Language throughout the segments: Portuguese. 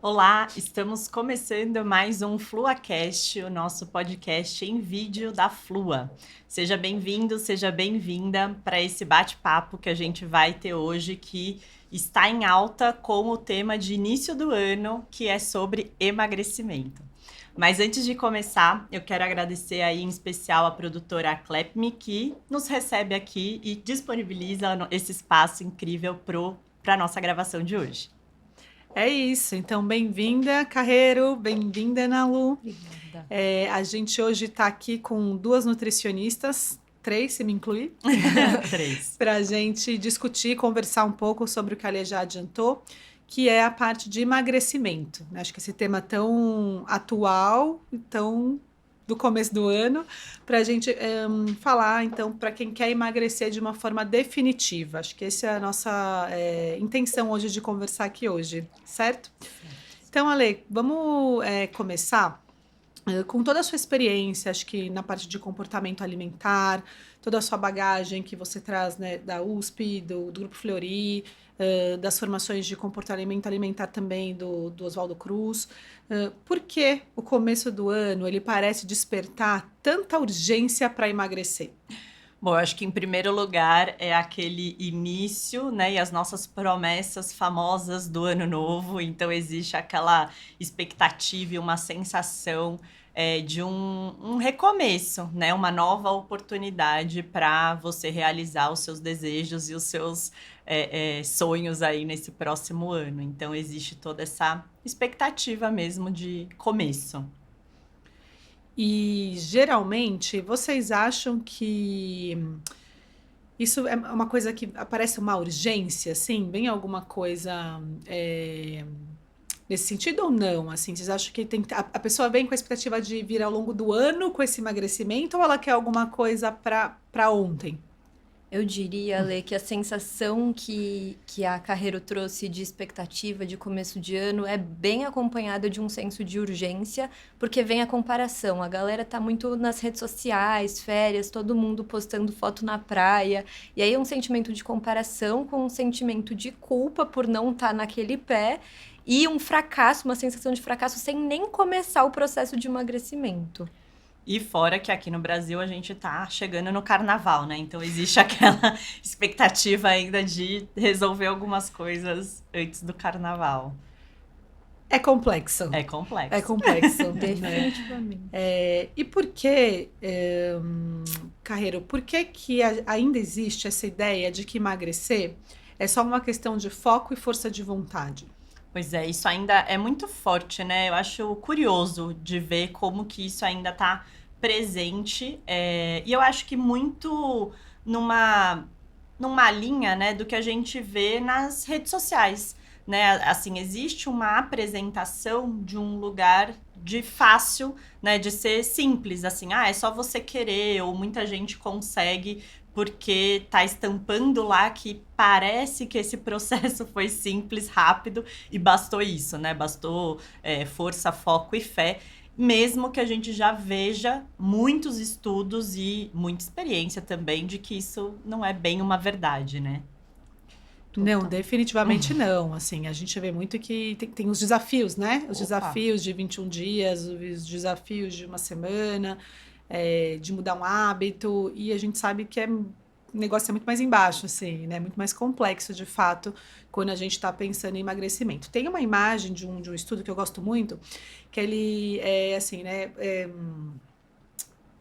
Olá, estamos começando mais um FluaCast, o nosso podcast em vídeo da Flua. Seja bem-vindo, seja bem-vinda para esse bate-papo que a gente vai ter hoje, que está em alta com o tema de início do ano, que é sobre emagrecimento. Mas antes de começar, eu quero agradecer aí em especial a produtora Clap.me, que nos recebe aqui e disponibiliza esse espaço incrível para a nossa gravação de hoje. É isso, então bem-vinda, Carreiro, bem-vinda, Nalu. Obrigada. A gente hoje está aqui com duas nutricionistas, três, se me incluir, Três. para a gente discutir, conversar um pouco sobre o que a Lê já adiantou, que é a parte de emagrecimento. Acho que esse tema tão atual e tão do começo do ano, para a gente falar, então, para quem quer emagrecer de uma forma definitiva. Acho que essa é a nossa intenção hoje de conversar aqui hoje, certo? Então, Ale, vamos começar com toda a sua experiência, acho que na parte de comportamento alimentar, toda a sua bagagem que você traz, né, da USP, do Grupo Fleury, das formações de comportamento alimentar também do Oswaldo Cruz. Por que o começo do ano ele parece despertar tanta urgência para emagrecer? Bom, eu acho que em primeiro lugar é aquele início, né, e as nossas promessas famosas do ano novo. Então existe aquela expectativa e uma sensação de um recomeço, né, uma nova oportunidade para você realizar os seus desejos e os seus sonhos aí nesse próximo ano. Então existe toda essa expectativa mesmo de começo. E geralmente vocês acham que isso é uma coisa que aparece uma urgência, assim, bem alguma coisa nesse sentido ou não? Assim, vocês acham que a pessoa vem com a expectativa de vir ao longo do ano com esse emagrecimento ou ela quer alguma coisa para ontem? Eu diria, Lê, que a sensação que a Carreiro trouxe de expectativa de começo de ano é bem acompanhada de um senso de urgência, porque vem a comparação. A galera tá muito nas redes sociais, férias, todo mundo postando foto na praia. E aí é um sentimento de comparação com um sentimento de culpa por não estar naquele pé e um fracasso, uma sensação de fracasso sem nem começar o processo de emagrecimento. E fora que aqui no Brasil a gente tá chegando no carnaval, né? Então existe aquela expectativa ainda de resolver algumas coisas antes do carnaval. É complexo. É complexo. É complexo. Definitivamente. E por que, Carreiro, por que ainda existe essa ideia de que emagrecer é só uma questão de foco e força de vontade? Pois é, isso ainda é muito forte, né? Eu acho curioso de ver como que isso ainda tá presente. E eu acho que muito numa linha, né, do que a gente vê nas redes sociais, né? Assim, existe uma apresentação de um lugar de fácil, né, de ser simples, assim, é só você querer, ou muita gente consegue porque tá estampando lá que parece que esse processo foi simples, rápido e bastou isso, né? Bastou força, foco e fé, mesmo que a gente já veja muitos estudos e muita experiência também de que isso não é bem uma verdade, né? Não, definitivamente não. Assim, a gente vê muito que tem os desafios, né? Os desafios de 21 dias, os desafios de uma semana, de mudar um hábito, e a gente sabe que o negócio é muito mais embaixo, assim, né? Muito mais complexo, de fato, quando a gente está pensando em emagrecimento. Tem uma imagem de um estudo que eu gosto muito, que ele é assim, né?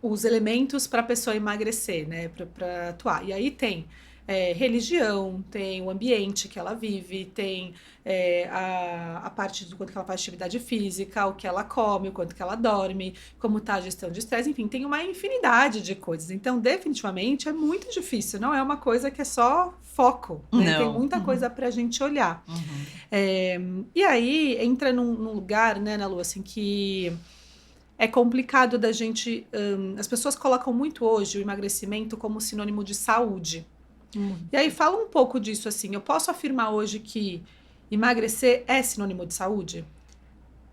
Os elementos para a pessoa emagrecer, né? Para atuar. E aí tem religião, tem o ambiente que ela vive, tem a parte do quanto que ela faz atividade física, o que ela come, o quanto que ela dorme, como está a gestão de estresse, enfim, tem uma infinidade de coisas. Então, definitivamente, é muito difícil, não é uma coisa que é só foco, né? Tem muita coisa para a gente olhar. E aí, entra num lugar, né, Nalu, assim, que é complicado da gente... as pessoas colocam muito hoje o emagrecimento como sinônimo de saúde. E aí fala um pouco disso, assim, eu posso afirmar hoje que emagrecer é sinônimo de saúde?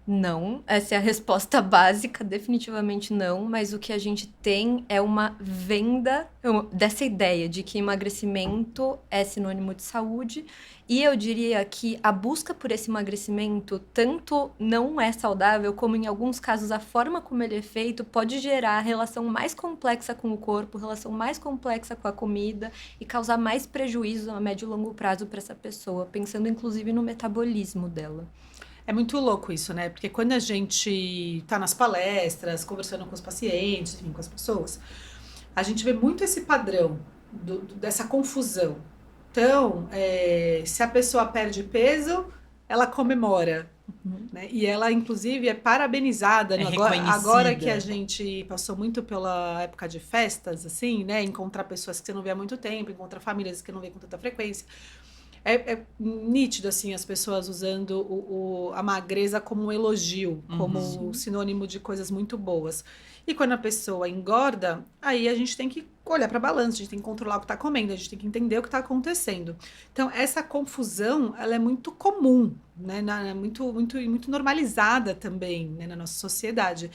Não, essa é a resposta básica, definitivamente não, mas o que a gente tem é uma venda dessa ideia de que emagrecimento é sinônimo de saúde, e eu diria que a busca por esse emagrecimento tanto não é saudável, como em alguns casos a forma como ele é feito pode gerar relação mais complexa com o corpo, relação mais complexa com a comida e causar mais prejuízo a médio e longo prazo para essa pessoa, pensando inclusive no metabolismo dela. É muito louco isso, né? Porque quando a gente tá nas palestras, conversando com os pacientes, enfim, com as pessoas, a gente vê muito esse padrão dessa confusão. Então, se a pessoa perde peso, ela comemora, né? E ela, inclusive, é parabenizada. É Né? reconhecida. Agora que a gente passou muito pela época de festas, assim, né? Encontrar pessoas que você não vê há muito tempo, encontrar famílias que não vê com tanta frequência. É nítido, assim, as pessoas usando a magreza como um elogio, como sinônimo de coisas muito boas. E quando a pessoa engorda, aí a gente tem que olhar para a balança, a gente tem que controlar o que está comendo, a gente tem que entender o que está acontecendo. Então, essa confusão, ela é muito comum, né? Muito normalizada também, né, na nossa sociedade.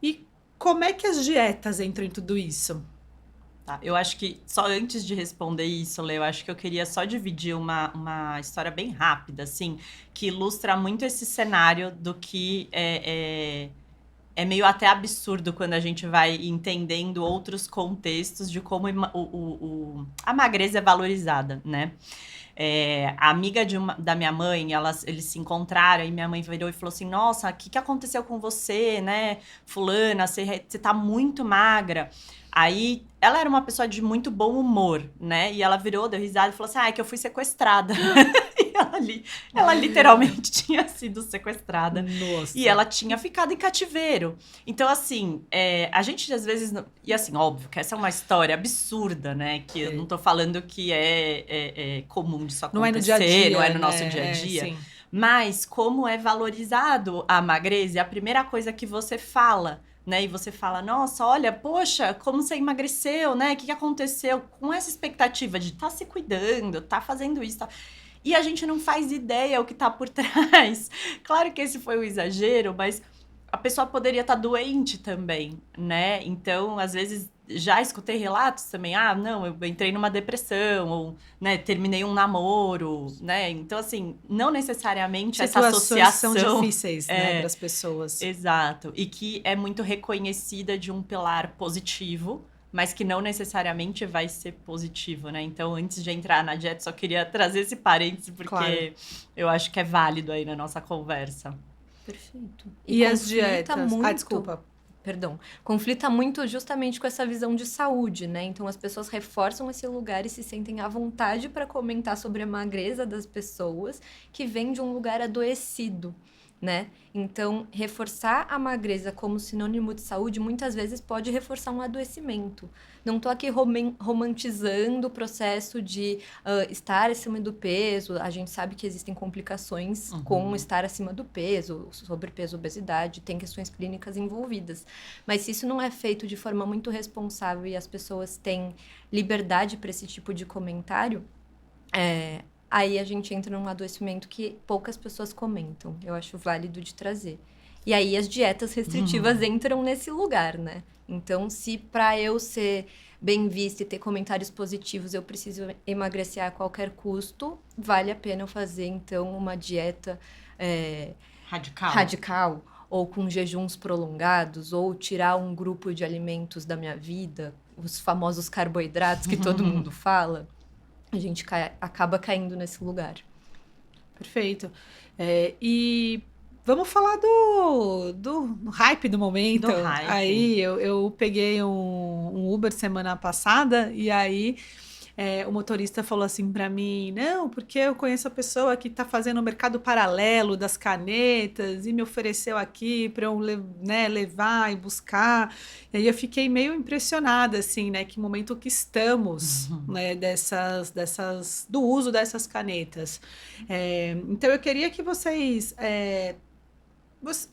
E como é que as dietas entram em tudo isso? Tá, eu acho que, só antes de responder isso, Lê, eu acho que eu queria só dividir uma história bem rápida, assim, que ilustra muito esse cenário do que é meio até absurdo quando a gente vai entendendo outros contextos de como a magreza é valorizada, né? A amiga da minha mãe, eles se encontraram e minha mãe virou e falou assim: Nossa, o que aconteceu com você, né? Fulana, você tá muito magra. Aí, ela era uma pessoa de muito bom humor, né? E ela virou, deu risada e falou assim: é que eu fui sequestrada. E ela literalmente tinha sido sequestrada. Nossa. E ela tinha ficado em cativeiro. Então, assim, a gente às vezes... E assim, óbvio que essa é uma história absurda, né? Que eu não tô falando que é comum disso acontecer. Não é no dia a dia, não é no né? nosso dia a dia. Sim. Mas como é valorizado a magreza, é a primeira coisa que você fala, né? E você fala, nossa, olha, poxa, como você emagreceu, né? O que aconteceu? Com essa expectativa de estar se cuidando, tá fazendo isso, tá... E a gente não faz ideia o que tá por trás. Claro que esse foi um exagero, mas a pessoa poderia estar doente também, né? Então, às vezes, já escutei relatos também. Ah, não, eu entrei numa depressão, ou, né, terminei um namoro, né? Então, assim, não necessariamente essa associação... são difíceis, né, para as pessoas. Exato. E que é muito reconhecida de um pilar positivo, mas que não necessariamente vai ser positivo, né? Então, antes de entrar na dieta, só queria trazer esse parêntese, porque Claro. eu acho que é válido aí na nossa conversa. Perfeito. E as dietas? Muito, Desculpa. Perdão. Conflita muito justamente com essa visão de saúde, né? Então, as pessoas reforçam esse lugar e se sentem à vontade para comentar sobre a magreza das pessoas que vem de um lugar adoecido, né? Então, reforçar a magreza como sinônimo de saúde muitas vezes pode reforçar um adoecimento. Não estou aqui romantizando o processo de estar acima do peso. A gente sabe que existem complicações com estar acima do peso, sobrepeso, obesidade, tem questões clínicas envolvidas. Mas se isso não é feito de forma muito responsável e as pessoas têm liberdade para esse tipo de comentário, aí a gente entra num adoecimento que poucas pessoas comentam. Eu acho válido de trazer. E aí as dietas restritivas entram nesse lugar, né? Então, se para eu ser bem vista e ter comentários positivos, eu preciso emagrecer a qualquer custo, vale a pena eu fazer, então, uma dieta radical, ou com jejuns prolongados, ou tirar um grupo de alimentos da minha vida, os famosos carboidratos que todo mundo fala. A gente acaba caindo nesse lugar. Perfeito. E vamos falar do hype do momento. Do hype. Aí eu peguei um Uber semana passada e aí o motorista falou assim para mim, não, porque eu conheço a pessoa que está fazendo o mercado paralelo das canetas e me ofereceu aqui para eu levar e buscar. E aí eu fiquei meio impressionada, assim, né, que momento que estamos, né, do uso dessas canetas. Então eu queria que vocês...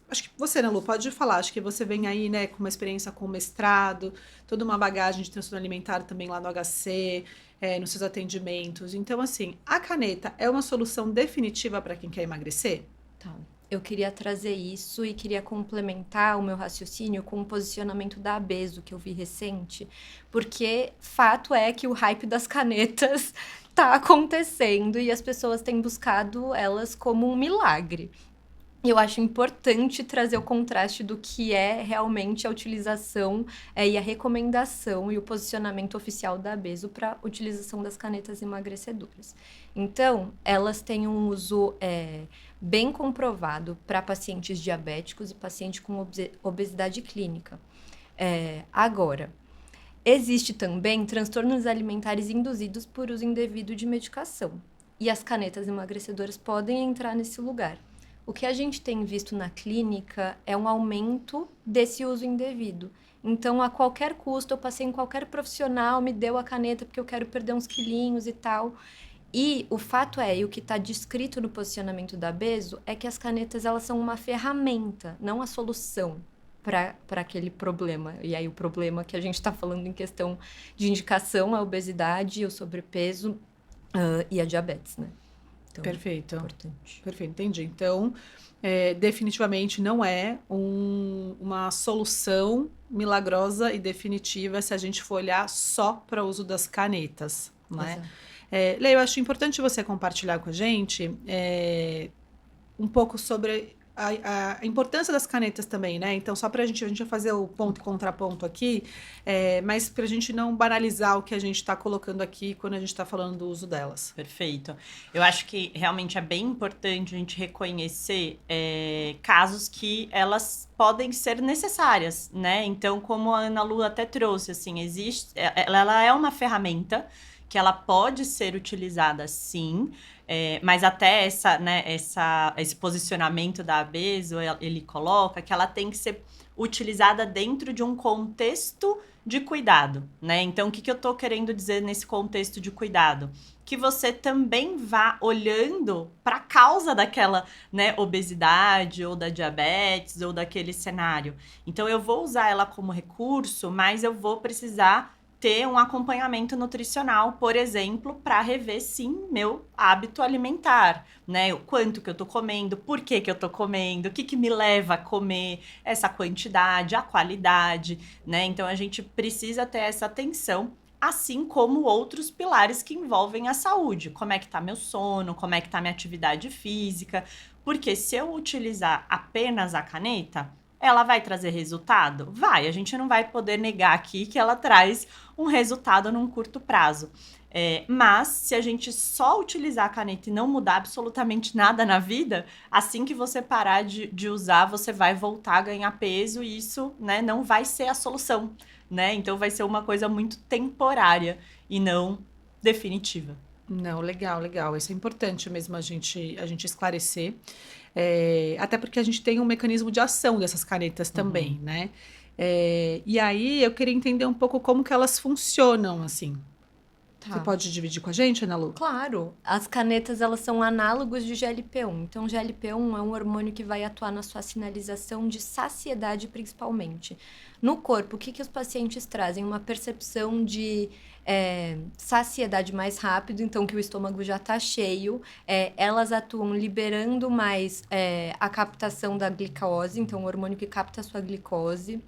acho que você, né, Lu, pode falar. Acho que você vem aí, né, com uma experiência com mestrado, toda uma bagagem de transtorno alimentar também lá no HC, nos seus atendimentos. Então, assim, a caneta é uma solução definitiva para quem quer emagrecer? Tá. eu queria trazer isso e queria complementar o meu raciocínio com o posicionamento da Abeso, que eu vi recente, porque fato é que o hype das canetas tá acontecendo e as pessoas têm buscado elas como um milagre. Eu acho importante trazer o contraste do que é realmente a utilização e a recomendação e o posicionamento oficial da Abeso para a utilização das canetas emagrecedoras. Então, elas têm um uso bem comprovado para pacientes diabéticos e pacientes com obesidade clínica. Agora, existe também transtornos alimentares induzidos por uso indevido de medicação. E as canetas emagrecedoras podem entrar nesse lugar. O que a gente tem visto na clínica é um aumento desse uso indevido. Então, a qualquer custo, eu passei em qualquer profissional, me deu a caneta porque eu quero perder uns quilinhos e tal. E o fato e o que está descrito no posicionamento da Abeso, é que as canetas elas são uma ferramenta, não a solução para aquele problema. E aí o problema que a gente está falando em questão de indicação, a obesidade, o sobrepeso e a diabetes, né? Então, Perfeito. importante. Perfeito, entendi. Então, definitivamente não é uma solução milagrosa e definitiva se a gente for olhar só para o uso das canetas, né? Exato. Lê, eu acho importante você compartilhar com a gente um pouco sobre a importância das canetas também, né? Então, só para a gente vai fazer o ponto e contraponto aqui, mas para a gente não banalizar o que a gente está colocando aqui quando a gente está falando do uso delas. Perfeito. Eu acho que realmente é bem importante a gente reconhecer casos que elas podem ser necessárias, né? Então, como a Ana Lu até trouxe, assim, ela é uma ferramenta que ela pode ser utilizada sim, mas até esse posicionamento da Abeso, ele coloca que ela tem que ser utilizada dentro de um contexto de cuidado, né? Então, o que eu tô querendo dizer nesse contexto de cuidado? Que você também vá olhando para a causa daquela, né, obesidade ou da diabetes ou daquele cenário. Então, eu vou usar ela como recurso, mas eu vou precisar ter um acompanhamento nutricional, por exemplo, para rever, sim, meu hábito alimentar, né? O quanto que eu tô comendo, por que que eu tô comendo, o que que me leva a comer, essa quantidade, a qualidade, né? Então, a gente precisa ter essa atenção, assim como outros pilares que envolvem a saúde. Como é que tá meu sono, como é que tá minha atividade física, porque se eu utilizar apenas a caneta, ela vai trazer resultado? Vai, a gente não vai poder negar aqui que ela traz um resultado num curto prazo. Mas, se a gente só utilizar a caneta e não mudar absolutamente nada na vida, assim que você parar de usar, você vai voltar a ganhar peso e isso, né, não vai ser a solução, né? Então, vai ser uma coisa muito temporária e não definitiva. Não, legal, legal. Isso é importante mesmo a gente esclarecer. Até porque a gente tem um mecanismo de ação dessas canetas também, né? E aí eu queria entender um pouco como que elas funcionam, assim. Tá. Você pode dividir com a gente, Ana Lu? Claro, as canetas elas são análogos de GLP-1. Então, GLP-1 é um hormônio que vai atuar na sua sinalização de saciedade, principalmente. No corpo, o que os pacientes trazem? Uma percepção de saciedade mais rápido, então que o estômago já está cheio. Elas atuam liberando mais a captação da glicose, então o hormônio que capta a sua glicose.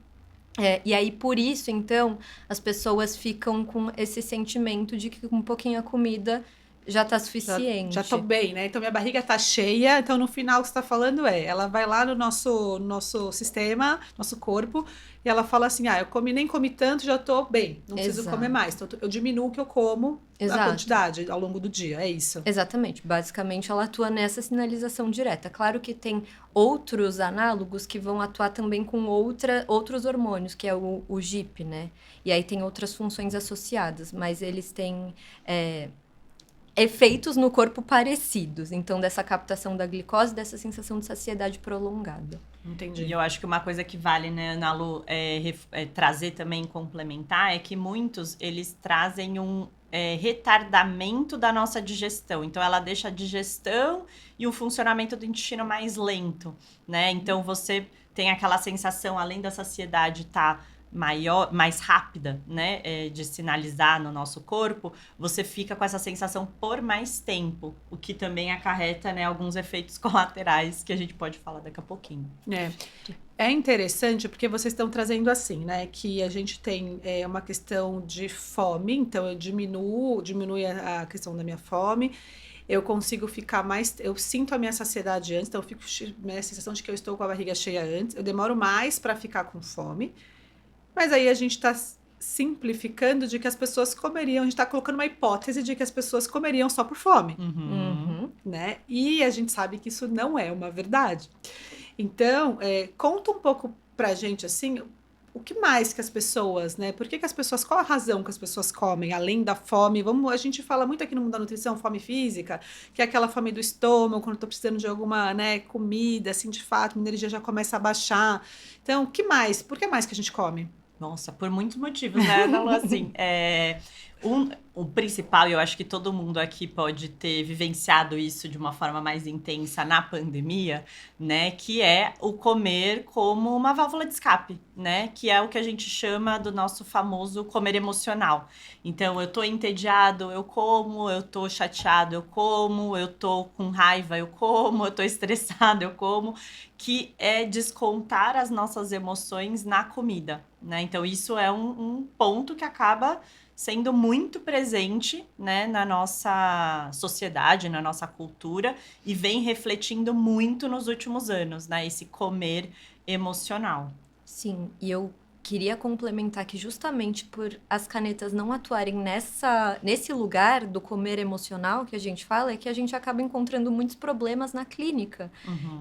E aí, por isso, então, as pessoas ficam com esse sentimento de que com um pouquinho a comida já tá suficiente. Já tô bem, né? Então, minha barriga tá cheia. Então, no final, o que você tá falando ela vai lá no nosso sistema, nosso corpo, e ela fala assim, eu nem comi tanto, já tô bem. Não preciso comer mais. Então, eu diminuo o que eu como, a quantidade ao longo do dia. É isso. Exatamente. Basicamente, ela atua nessa sinalização direta. Claro que tem outros análogos que vão atuar também com outros hormônios, que é o GIP, né? E aí tem outras funções associadas, mas eles têm efeitos no corpo parecidos. Então, dessa captação da glicose, dessa sensação de saciedade prolongada. Entendi. E eu acho que uma coisa que vale, né, Ana Lu, trazer também, complementar, é que muitos, eles trazem um retardamento da nossa digestão. Então, ela deixa a digestão e o funcionamento do intestino mais lento, né? Então, você tem aquela sensação, além da saciedade, tá maior, mais rápida, né, de sinalizar no nosso corpo, você fica com essa sensação por mais tempo, o que também acarreta, né, alguns efeitos colaterais que a gente pode falar daqui a pouquinho. É interessante porque vocês estão trazendo assim, né? Que a gente tem uma questão de fome, então eu diminui a questão da minha fome, eu consigo ficar mais. Eu sinto a minha saciedade antes, então eu fico a sensação de que eu estou com a barriga cheia antes, eu demoro mais para ficar com fome, mas aí a gente está simplificando de que as pessoas comeriam, a gente está colocando uma hipótese de que as pessoas comeriam só por fome, né? E a gente sabe que isso não é uma verdade. Então, conta um pouco pra gente, assim, o que mais que as pessoas, né? Por que que as pessoas, qual a razão que as pessoas comem, além da fome? A gente fala muito aqui no mundo da nutrição, fome física, que é aquela fome do estômago, quando eu tô precisando de alguma, né, comida, assim, de fato, minha energia já começa a baixar. Então, o que mais? Por que mais que a gente come? Nossa, por muitos motivos, né, Ana Lu? Assim, o principal, e eu acho que todo mundo aqui pode ter vivenciado isso de uma forma mais intensa na pandemia, né, que é o comer como uma válvula de escape, né, que é o que a gente chama do nosso famoso comer emocional. Então, eu tô entediado, eu como, eu tô chateado, eu como, eu tô com raiva, eu como, eu tô estressado, eu como, que é descontar as nossas emoções na comida, né? Então, isso é um ponto que acaba sendo muito presente, né, na nossa sociedade, na nossa cultura, e vem refletindo muito nos últimos anos, né? Esse comer emocional. Sim, e eu queria complementar que justamente por as canetas não atuarem nesse lugar do comer emocional que a gente fala, é que a gente acaba encontrando muitos problemas na clínica,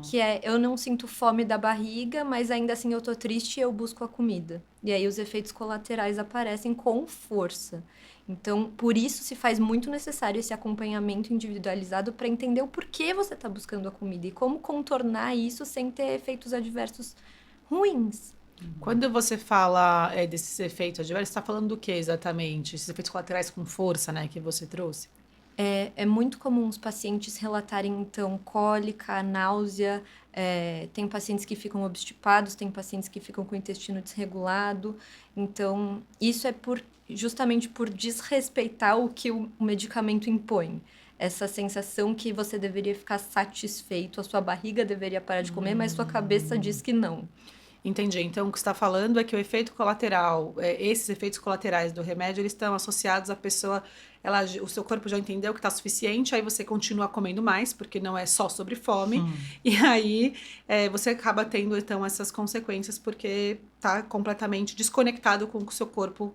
que é eu não sinto fome da barriga, mas ainda assim eu tô triste e eu busco a comida. E aí os efeitos colaterais aparecem com força. Então, por isso se faz muito necessário esse acompanhamento individualizado para entender o porquê você está buscando a comida e como contornar isso sem ter efeitos adversos ruins. Quando você fala desses efeitos adversos, você está falando do que exatamente? Esses efeitos colaterais com força, né, que você trouxe? É muito comum os pacientes relatarem, então, cólica, náusea, tem pacientes que ficam obstipados, tem pacientes que ficam com o intestino desregulado. Então, isso é justamente por desrespeitar o que o medicamento impõe. Essa sensação que você deveria ficar satisfeito, a sua barriga deveria parar de comer, mas sua cabeça diz que não. Entendi. Então, o que você está falando é que o efeito colateral, esses efeitos colaterais do remédio, eles estão associados à pessoa, o seu corpo já entendeu que está suficiente, aí você continua comendo mais, porque não é só sobre fome, e aí você acaba tendo, então, essas consequências, porque está completamente desconectado com o seu corpo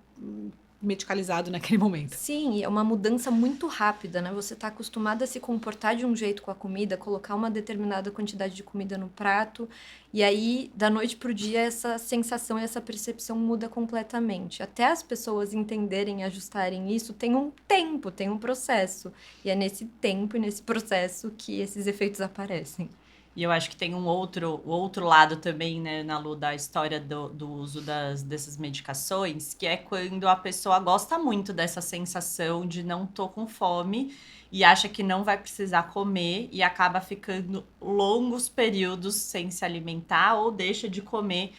medicalizado naquele momento. Sim, e é uma mudança muito rápida, né? Você está acostumado a se comportar de um jeito com a comida, colocar uma determinada quantidade de comida no prato, e aí, da noite pro dia, essa sensação e essa percepção muda completamente. Até as pessoas entenderem e ajustarem isso, tem um tempo, tem um processo. E é nesse tempo e nesse processo que esses efeitos aparecem. E eu acho que tem o outro lado também, né, na Lu, da história do uso dessas medicações, que é quando a pessoa gosta muito dessa sensação de não tô com fome e acha que não vai precisar comer e acaba ficando longos períodos sem se alimentar ou deixa de comer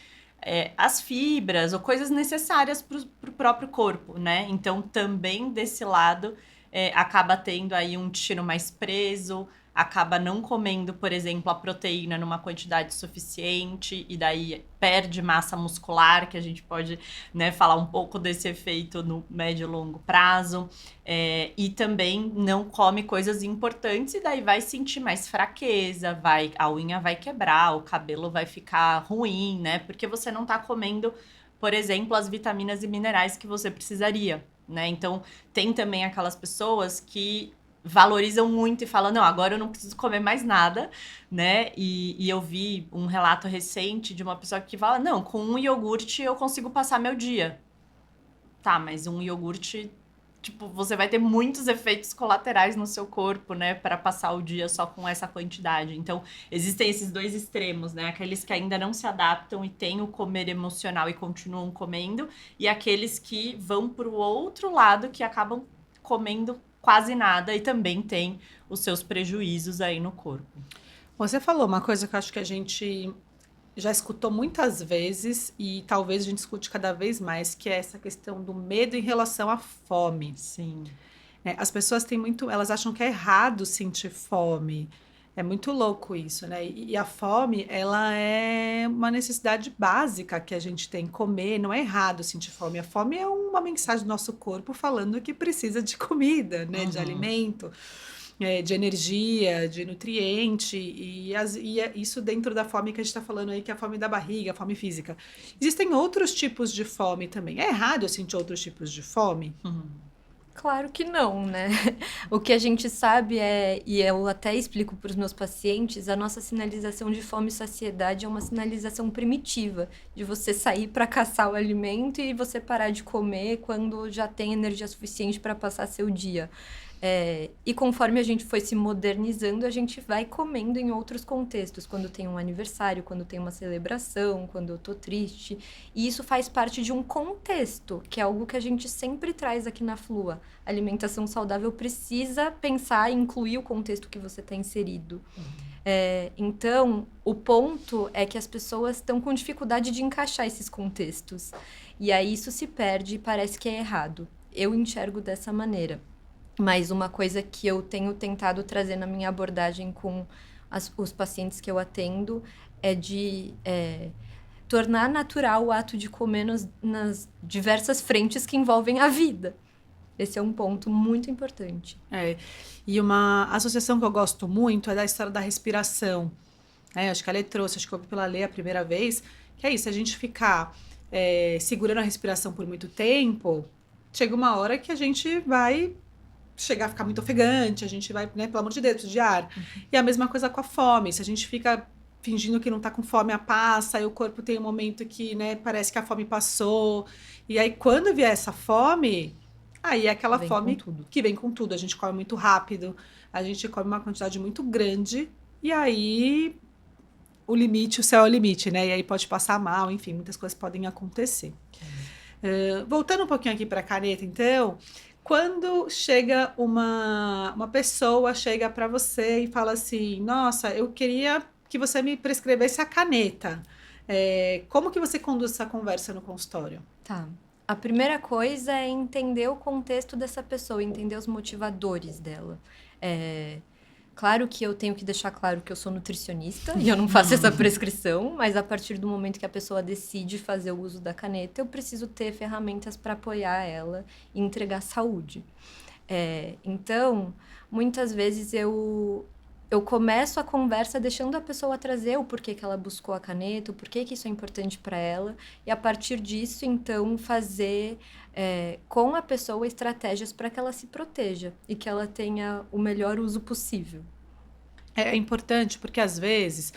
as fibras ou coisas necessárias para o próprio corpo, né? Então, também desse lado, acaba tendo aí um intestino mais preso, acaba não comendo, por exemplo, a proteína numa quantidade suficiente e daí perde massa muscular, que a gente pode, né, falar um pouco desse efeito no médio e longo prazo, e também não come coisas importantes e daí vai sentir mais fraqueza, a unha vai quebrar, o cabelo vai ficar ruim, né, porque você não tá comendo, por exemplo, as vitaminas e minerais que você precisaria, né, então tem também aquelas pessoas que valorizam muito e falam, não, agora eu não preciso comer mais nada, né? E eu vi um relato recente de uma pessoa que fala, não, com um iogurte eu consigo passar meu dia. Tá, mas um iogurte, tipo, você vai ter muitos efeitos colaterais no seu corpo, né? Para passar o dia só com essa quantidade. Então, existem esses dois extremos, né? Aqueles que ainda não se adaptam e têm o comer emocional e continuam comendo, e aqueles que vão pro outro lado, que acabam comendo quase nada e também tem os seus prejuízos aí no corpo. Você falou uma coisa que eu acho que a gente já escutou muitas vezes e talvez a gente escute cada vez mais, que é essa questão do medo em relação à fome. Sim. Né? As pessoas têm muito, elas acham que é errado sentir fome. É muito louco isso, né? E a fome, ela é uma necessidade básica que a gente tem. Comer, não é errado sentir fome. A fome é uma mensagem do nosso corpo falando que precisa de comida, né? De Uhum. alimento, de energia, de nutriente. E é isso dentro da fome que a gente está falando aí, que é a fome da barriga, a fome física. Existem outros tipos de fome também. É errado eu sentir outros tipos de fome? Uhum. Claro que não, né? O que a gente sabe é, e eu até explico para os meus pacientes, a nossa sinalização de fome e saciedade é uma sinalização primitiva, de você sair para caçar o alimento e você parar de comer quando já tem energia suficiente para passar seu dia. E conforme a gente foi se modernizando, a gente vai comendo em outros contextos, quando tem um aniversário, quando tem uma celebração, quando eu tô triste. E isso faz parte de um contexto, que é algo que a gente sempre traz aqui na Flua. A alimentação saudável precisa pensar e incluir o contexto que você está inserido. Então, o ponto é que as pessoas estão com dificuldade de encaixar esses contextos. E aí isso se perde e parece que é errado. Eu enxergo dessa maneira. Mas uma coisa que eu tenho tentado trazer na minha abordagem com os pacientes que eu atendo é de tornar natural o ato de comer nas diversas frentes que envolvem a vida. Esse é um ponto muito importante. E uma associação que eu gosto muito é da história da respiração. Acho que a Lê trouxe, acho que eu ouvi pela Lê a primeira vez, que é isso, a gente ficar segurando a respiração por muito tempo, chega uma hora que a gente vai chegar a ficar muito ofegante, a gente vai, né, pelo amor de Deus, precisa de ar. E a mesma coisa com a fome, se a gente fica fingindo que não tá com fome, a passa, e o corpo tem um momento que, né, parece que a fome passou, e aí quando vier essa fome, aí é aquela Vem com fome tudo. que vem com tudo, a gente come muito rápido, a gente come uma quantidade muito grande, e aí o limite, o céu é o limite, né, e aí pode passar mal, enfim, muitas coisas podem acontecer. Voltando um pouquinho aqui para a caneta, então, quando chega uma pessoa chega para você e fala assim, nossa, eu queria que você me prescrevesse a caneta. Como que você conduz essa conversa no consultório? Tá. A primeira coisa é entender o contexto dessa pessoa, entender os motivadores dela. Claro que eu tenho que deixar claro que eu sou nutricionista e eu não faço essa prescrição, mas a partir do momento que a pessoa decide fazer o uso da caneta, eu preciso ter ferramentas para apoiar ela e entregar saúde. Então, muitas vezes eu começo a conversa deixando a pessoa trazer o porquê que ela buscou a caneta, o porquê que isso é importante para ela, e a partir disso, então, fazer com a pessoa estratégias para que ela se proteja e que ela tenha o melhor uso possível. É importante porque às vezes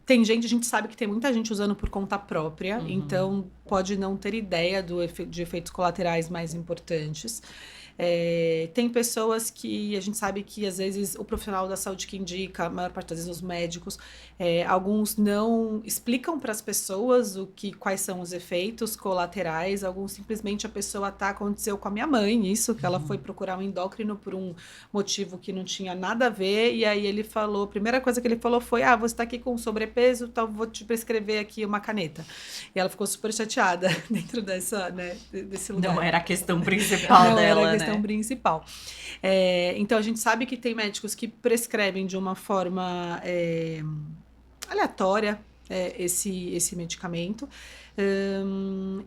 tem gente, a gente sabe que tem muita gente usando por conta própria, então pode não ter ideia de efeitos colaterais mais importantes. Tem pessoas que a gente sabe que às vezes o profissional da saúde que indica, a maior parte das vezes os médicos, alguns não explicam para as pessoas quais são os efeitos colaterais, alguns simplesmente a pessoa aconteceu com a minha mãe, isso, que ela foi procurar um endócrino por um motivo que não tinha nada a ver, e aí ele falou, a primeira coisa que ele falou foi, você está aqui com sobrepeso, então vou te prescrever aqui uma caneta. E ela ficou super chateada dentro desse lugar. Não era a questão principal dela, era a né? questão principal. Então, a gente sabe que tem médicos que prescrevem de uma forma aleatória esse medicamento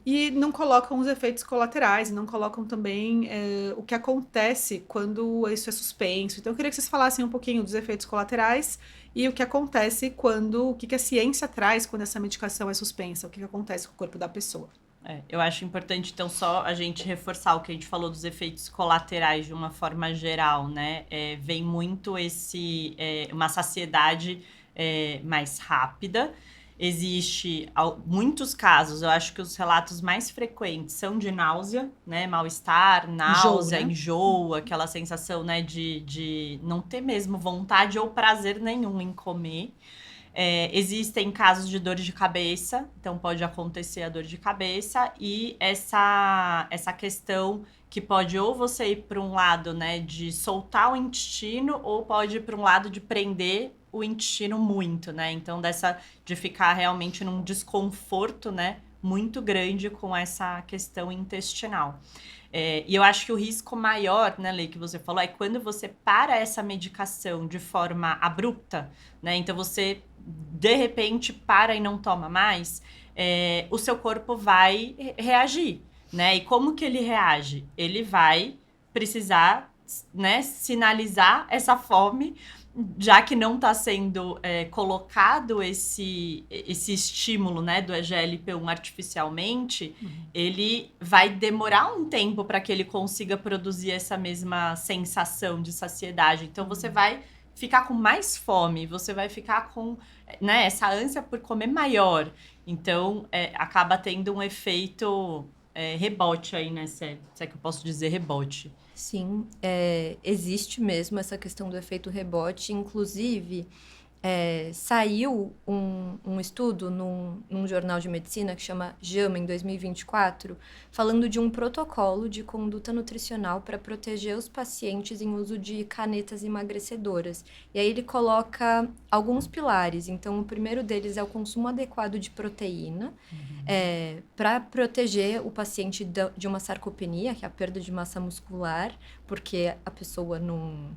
e não colocam os efeitos colaterais, não colocam também o que acontece quando isso é suspenso. Então, eu queria que vocês falassem um pouquinho dos efeitos colaterais e o que acontece o que a ciência traz quando essa medicação é suspensa, o que acontece com o corpo da pessoa. Eu acho importante, então, só a gente reforçar o que a gente falou dos efeitos colaterais de uma forma geral, né? Vem muito uma saciedade mais rápida. Existe muitos casos, eu acho que os relatos mais frequentes são de náusea, né? Mal-estar, náusea, enjoo, aquela sensação, né, de não ter mesmo vontade ou prazer nenhum em comer. Existem casos de dor de cabeça, então pode acontecer a dor de cabeça e essa questão que pode ou você ir para um lado, né, de soltar o intestino ou pode ir para um lado de prender o intestino muito, né? Então, de ficar realmente num desconforto, né, muito grande com essa questão intestinal. E eu acho que o risco maior, né, Lei, que você falou, é quando você para essa medicação de forma abrupta, né? Então, você, de repente, para e não toma mais, o seu corpo vai reagir, né? E como que ele reage? Ele vai precisar, né, sinalizar essa fome, já que não está sendo colocado esse estímulo, né, do EGLP-1 artificialmente, ele vai demorar um tempo para que ele consiga produzir essa mesma sensação de saciedade. Então, você vai ficar com mais fome, você vai ficar com, né, essa ânsia por comer maior. Então, acaba tendo um efeito rebote aí, né? Se é que eu posso dizer rebote. Sim, existe mesmo essa questão do efeito rebote. Inclusive, saiu um estudo num jornal de medicina que chama JAMA, em 2024, falando de um protocolo de conduta nutricional para proteger os pacientes em uso de canetas emagrecedoras. E aí ele coloca alguns pilares. Então, o primeiro deles é o consumo adequado de proteína, para proteger o paciente de uma sarcopenia, que é a perda de massa muscular, porque a pessoa não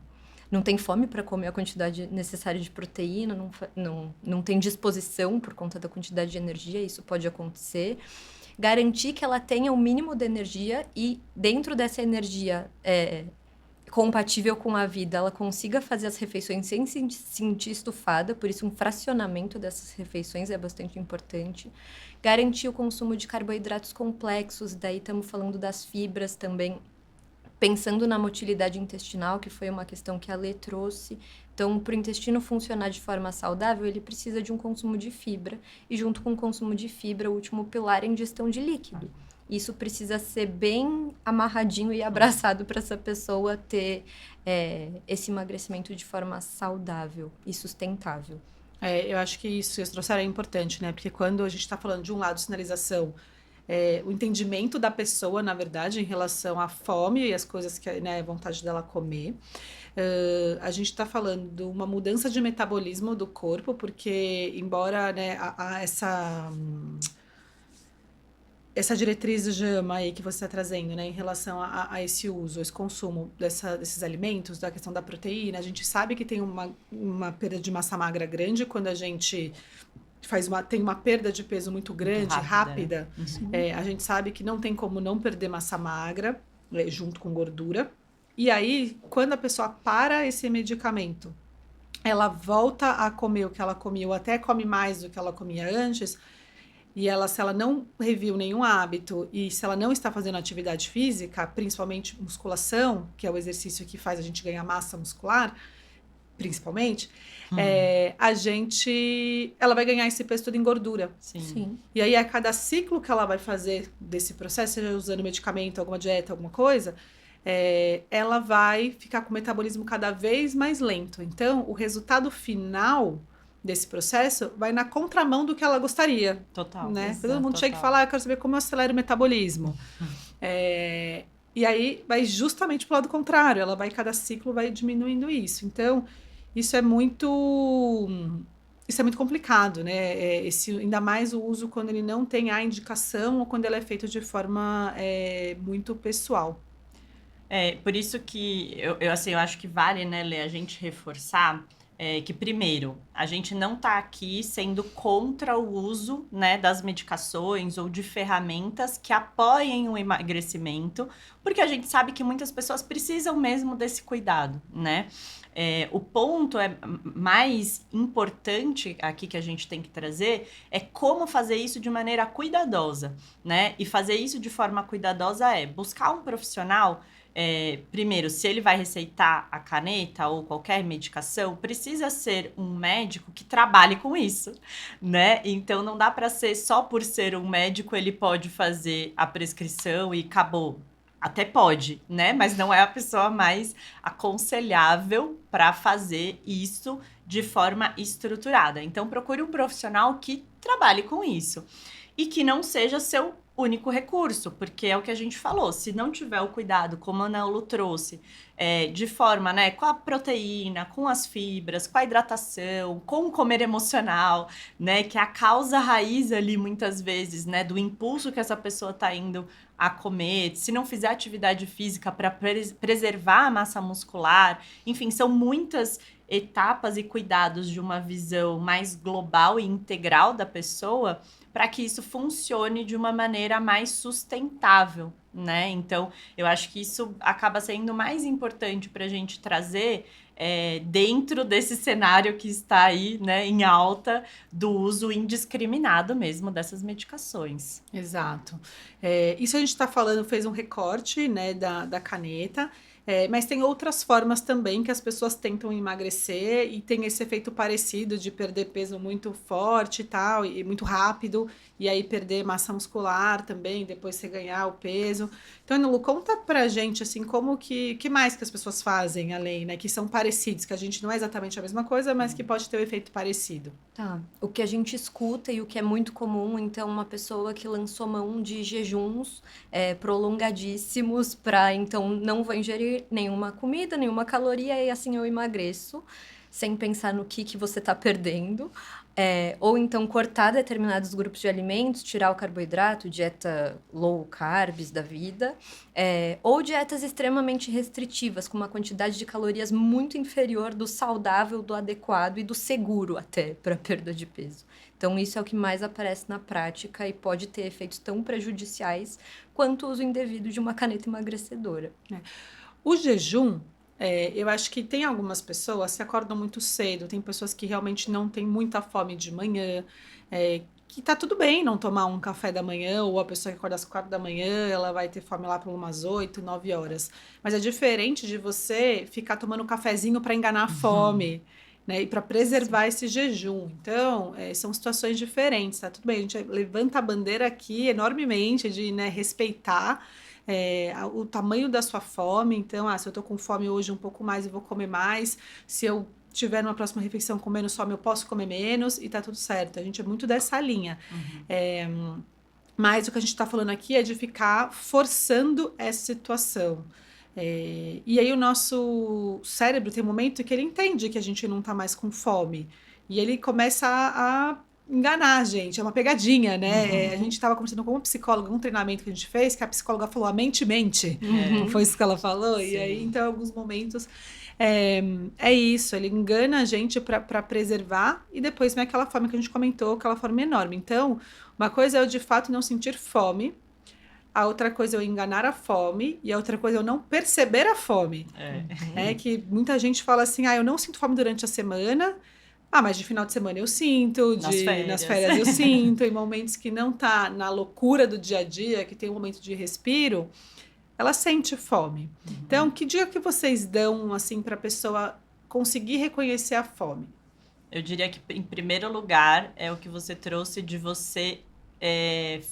tem fome para comer a quantidade necessária de proteína, não tem disposição por conta da quantidade de energia, isso pode acontecer. Garantir que ela tenha o mínimo de energia e, dentro dessa energia compatível com a vida, ela consiga fazer as refeições sem se sentir estufada, por isso um fracionamento dessas refeições é bastante importante. Garantir o consumo de carboidratos complexos, daí estamos falando das fibras também, pensando na motilidade intestinal, que foi uma questão que a Lê trouxe. Então, para o intestino funcionar de forma saudável, ele precisa de um consumo de fibra. E junto com o consumo de fibra, o último pilar é a ingestão de líquido. Isso precisa ser bem amarradinho e abraçado para essa pessoa ter esse emagrecimento de forma saudável e sustentável. Eu acho que isso que vocês trouxeram é importante, né? Porque quando a gente está falando de um lado sinalização, o entendimento da pessoa, na verdade, em relação à fome e as coisas que, né, a vontade dela comer. A gente está falando de uma mudança de metabolismo do corpo, porque embora, né, essa diretriz do JAMA aí que você está trazendo, né, em relação a esse uso, esse consumo desses alimentos, da questão da proteína, a gente sabe que tem uma perda de massa magra grande quando a gente tem uma perda de peso muito grande, rápida. A gente sabe que não tem como não perder massa magra, junto com gordura. E aí, quando a pessoa para esse medicamento, ela volta a comer o que ela comia, ou até come mais do que ela comia antes, e se ela não reviu nenhum hábito, e se ela não está fazendo atividade física, principalmente musculação, que é o exercício que faz a gente ganhar massa muscular, principalmente, ela vai ganhar esse peso todo em gordura. Sim. E aí, a cada ciclo que ela vai fazer desse processo, seja usando medicamento, alguma dieta, alguma coisa, ela vai ficar com o metabolismo cada vez mais lento. Então, o resultado final desse processo vai na contramão do que ela gostaria. Total. Né? Todo mundo chega e fala, eu quero saber como eu acelero o metabolismo. E aí, vai justamente pro lado contrário. Cada ciclo vai diminuindo isso. Então, isso é muito complicado, né? Ainda mais o uso quando ele não tem a indicação ou quando ele é feito de forma muito pessoal. Por isso que eu acho que vale, né, Lê, a gente reforçar que, primeiro, a gente não está aqui sendo contra o uso, né, das medicações ou de ferramentas que apoiem o emagrecimento, porque a gente sabe que muitas pessoas precisam mesmo desse cuidado, né? O ponto mais importante aqui que a gente tem que trazer é como fazer isso de maneira cuidadosa, né? E fazer isso de forma cuidadosa buscar um profissional. Primeiro, se ele vai receitar a caneta ou qualquer medicação, precisa ser um médico que trabalhe com isso, né? Então, não dá para ser só por ser um médico, ele pode fazer a prescrição e acabou. Até pode, né? Mas não é a pessoa mais aconselhável para fazer isso de forma estruturada. Então, procure um profissional que trabalhe com isso. e que não seja seu único recurso, porque é o que a gente falou, se não tiver o cuidado, como a Ana Lu trouxe, de forma, né, com a proteína, com as fibras, com a hidratação, com o comer emocional, né, que é a causa raiz ali, muitas vezes, né, do impulso que essa pessoa está indo a comer, se não fizer atividade física para preservar a massa muscular, enfim, são muitas etapas e cuidados de uma visão mais global e integral da pessoa para que isso funcione de uma maneira mais sustentável, né? Então, eu acho que isso acaba sendo mais importante para a gente trazer dentro desse cenário que está aí, né, em alta, do uso indiscriminado mesmo dessas medicações. Exato. Isso a gente está falando, fez um recorte, né, da caneta, mas tem outras formas também que as pessoas tentam emagrecer e tem esse efeito parecido de perder peso muito forte e tal, e muito rápido, e aí perder massa muscular também, depois você ganhar o peso. Então, Ana Lu, conta pra gente, assim, como que mais que as pessoas fazem além, né, que são parecidos, que a gente não é exatamente a mesma coisa, mas que pode ter um efeito parecido. Tá. O que a gente escuta e o que é muito comum, então, uma pessoa que lançou mão de jejuns prolongadíssimos para, então, não vou ingerir nenhuma comida, nenhuma caloria e assim eu emagreço, sem pensar no que você está perdendo. Ou então cortar determinados grupos de alimentos, tirar o carboidrato, dieta low carbs da vida, ou dietas extremamente restritivas, com uma quantidade de calorias muito inferior do saudável, do adequado e do seguro até para perda de peso. Então, isso é o que mais aparece na prática e pode ter efeitos tão prejudiciais quanto o uso indevido de uma caneta emagrecedora. O jejum, eu acho que tem algumas pessoas que acordam muito cedo, tem pessoas que realmente não têm muita fome de manhã, que tá tudo bem não tomar um café da manhã, ou a pessoa que acorda às 4 da manhã, ela vai ter fome lá por umas 8, 9 horas. Mas é diferente de você ficar tomando um cafezinho para enganar a fome, né, e para preservar esse jejum. Então, são situações diferentes, tá tudo bem, a gente levanta a bandeira aqui enormemente de, né, respeitar o tamanho da sua fome. Então, se eu tô com fome hoje um pouco mais, eu vou comer mais. Se eu tiver numa próxima refeição com menos fome, eu posso comer menos e tá tudo certo. A gente é muito dessa linha. Mas o que a gente tá falando aqui é de ficar forçando essa situação. E aí o nosso cérebro tem um momento que ele entende que a gente não tá mais com fome. E ele começa a enganar a gente, é uma pegadinha, né? A gente estava conversando com uma psicóloga, um treinamento que a gente fez, que a psicóloga falou, a mente mente. Não foi isso que ela falou? Sim. E aí, então, em alguns momentos, é isso, ele engana a gente para preservar e depois vem aquela fome que a gente comentou, aquela fome enorme. Então, uma coisa é eu, de fato, não sentir fome, a outra coisa é eu enganar a fome e a outra coisa é eu não perceber a fome. Que muita gente fala assim, eu não sinto fome durante a semana, mas de final de semana eu sinto, nas férias eu sinto, em momentos que não tá na loucura do dia a dia, que tem um momento de respiro, ela sente fome. Então, que dica que vocês dão, assim, para a pessoa conseguir reconhecer a fome? Eu diria que, em primeiro lugar, é o que você trouxe de você